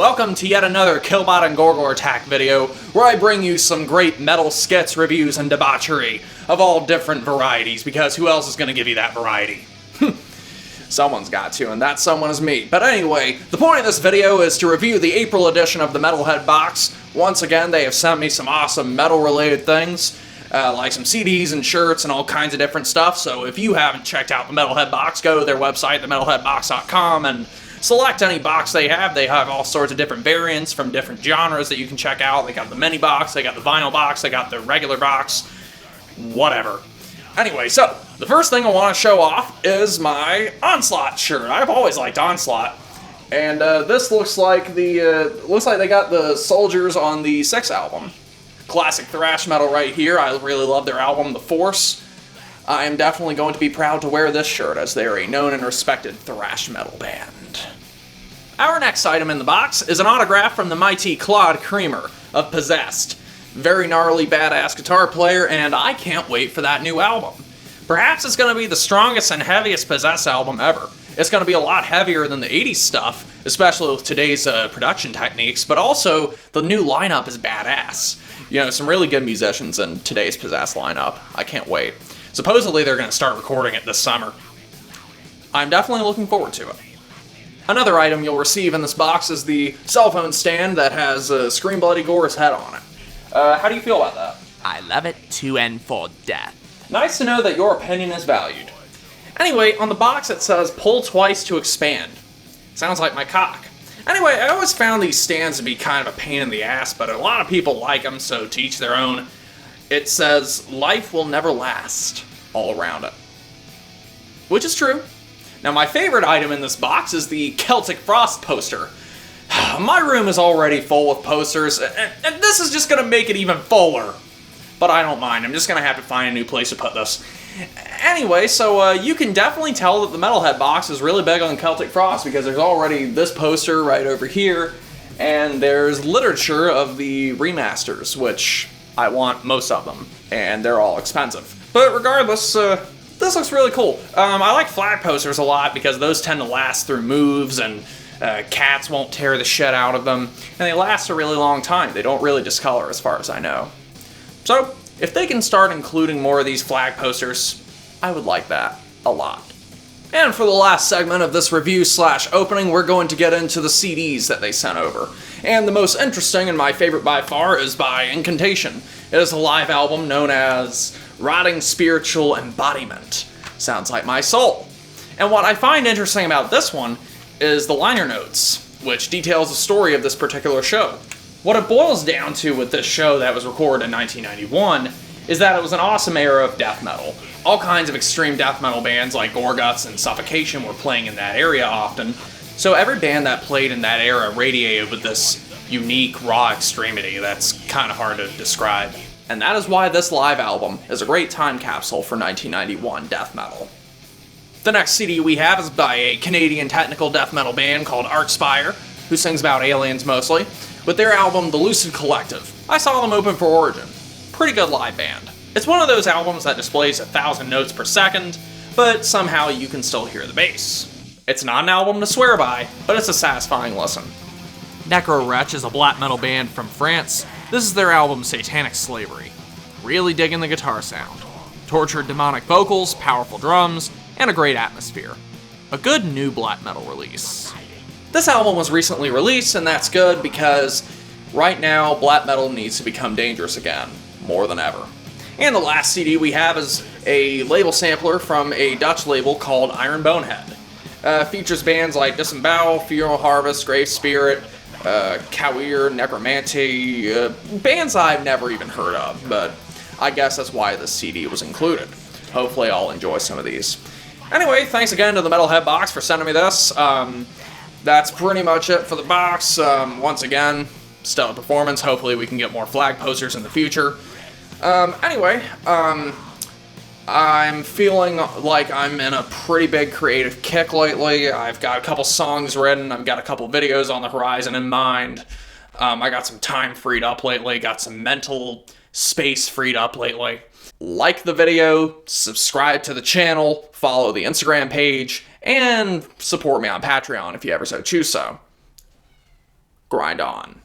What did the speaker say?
Welcome to yet another Killbot&GorGorAttack video, where I bring you some great metal skits, reviews, and debauchery of all different varieties, because who else is going to give you that variety? Someone's got to, and that someone is me. But anyway, the point of this video is to review the April edition of the Metalhead Box. Once again, they have sent me some awesome metal-related things, like some CDs and shirts and all kinds of different stuff, so if you haven't checked out the Metalhead Box, go to their website, themetalheadbox.com, and select any box they have. They have all sorts of different variants from different genres that you can check out. They got the mini box, they got the vinyl box, they got the regular box, whatever. Anyway, so the first thing I want to show off is my Onslaught shirt. I've always liked Onslaught, and this looks like they got the soldiers on the 6th album. Classic thrash metal right here. I really love their album, The Force. I am definitely going to be proud to wear this shirt, as they are a known and respected thrash metal band. Our next item in the box is an autograph from the mighty Claude Creamer of Possessed. Very gnarly, badass guitar player, and I can't wait for that new album. Perhaps it's going to be the strongest and heaviest Possessed album ever. It's going to be a lot heavier than the 80s stuff, especially with today's production techniques, but also the new lineup is badass. You know, some really good musicians in today's Possessed lineup. I can't wait. Supposedly they're going to start recording it this summer. I'm definitely looking forward to it. Another item you'll receive in this box is the cell phone stand that has Scream Bloody Gore's head on it. How do you feel about that? I love it to and for death. Nice to know that your opinion is valued. Anyway, on the box it says pull twice to expand. Sounds like my cock. Anyway, I always found these stands to be kind of a pain in the ass, but a lot of people like them, so to each their own. It says, life will never last, all around it. Which is true. Now, my favorite item in this box is the Celtic Frost poster. My room is already full with posters, and this is just going to make it even fuller. But I don't mind, I'm just going to have to find a new place to put this. Anyway, so you can definitely tell that the Metalhead Box is really big on Celtic Frost, because there's already this poster right over here, and there's literature of the remasters, which I want most of them, and they're all expensive. But regardless, this looks really cool. I like flag posters a lot because those tend to last through moves, and cats won't tear the shit out of them, and they last a really long time. They don't really discolor as far as I know. So, if they can start including more of these flag posters, I would like that a lot. And for the last segment of this review/opening, we're going to get into the CDs that they sent over. And the most interesting, and my favorite by far, is by Incantation. It is a live album known as Rotting Spiritual Embodiment. Sounds like my soul. And what I find interesting about this one is the liner notes, which details the story of this particular show. What it boils down to with this show that was recorded in 1991 is that it was an awesome era of death metal. All kinds of extreme death metal bands like Gorguts and Suffocation were playing in that area often, so every band that played in that era radiated with this unique, raw extremity that's kind of hard to describe. And that is why this live album is a great time capsule for 1991 death metal. The next CD we have is by a Canadian technical death metal band called Archspire, who sings about aliens mostly, with their album The Lucid Collective. I saw them open for Origin. Pretty good live band. It's one of those albums that displays 1,000 notes per second, but somehow you can still hear the bass. It's not an album to swear by, but it's a satisfying listen. Necro Wretch is a black metal band from France. This is their album Satanic Slavery. Really digging the guitar sound. Tortured demonic vocals, powerful drums, and a great atmosphere. A good new black metal release. This album was recently released, and that's good because right now black metal needs to become dangerous again, more than ever. And the last CD we have is a label sampler from a Dutch label called Iron Bonehead. Features bands like Disembowel, Funeral Harvest, Grave Spirit, Cawley, Necromancy, bands I've never even heard of, but I guess that's why this CD was included. Hopefully I'll enjoy some of these. Anyway, thanks again to the Metalhead Box for sending me this. That's pretty much it for the box. Once again, stellar performance. Hopefully we can get more flag posters in the future. Anyway, I'm feeling like I'm in a pretty big creative kick lately. I've got a couple songs written. I've got a couple videos on the horizon in mind. I got some time freed up lately. Got some mental space freed up lately. Like the video, subscribe to the channel, follow the Instagram page, and support me on Patreon if you ever so choose so. grind on.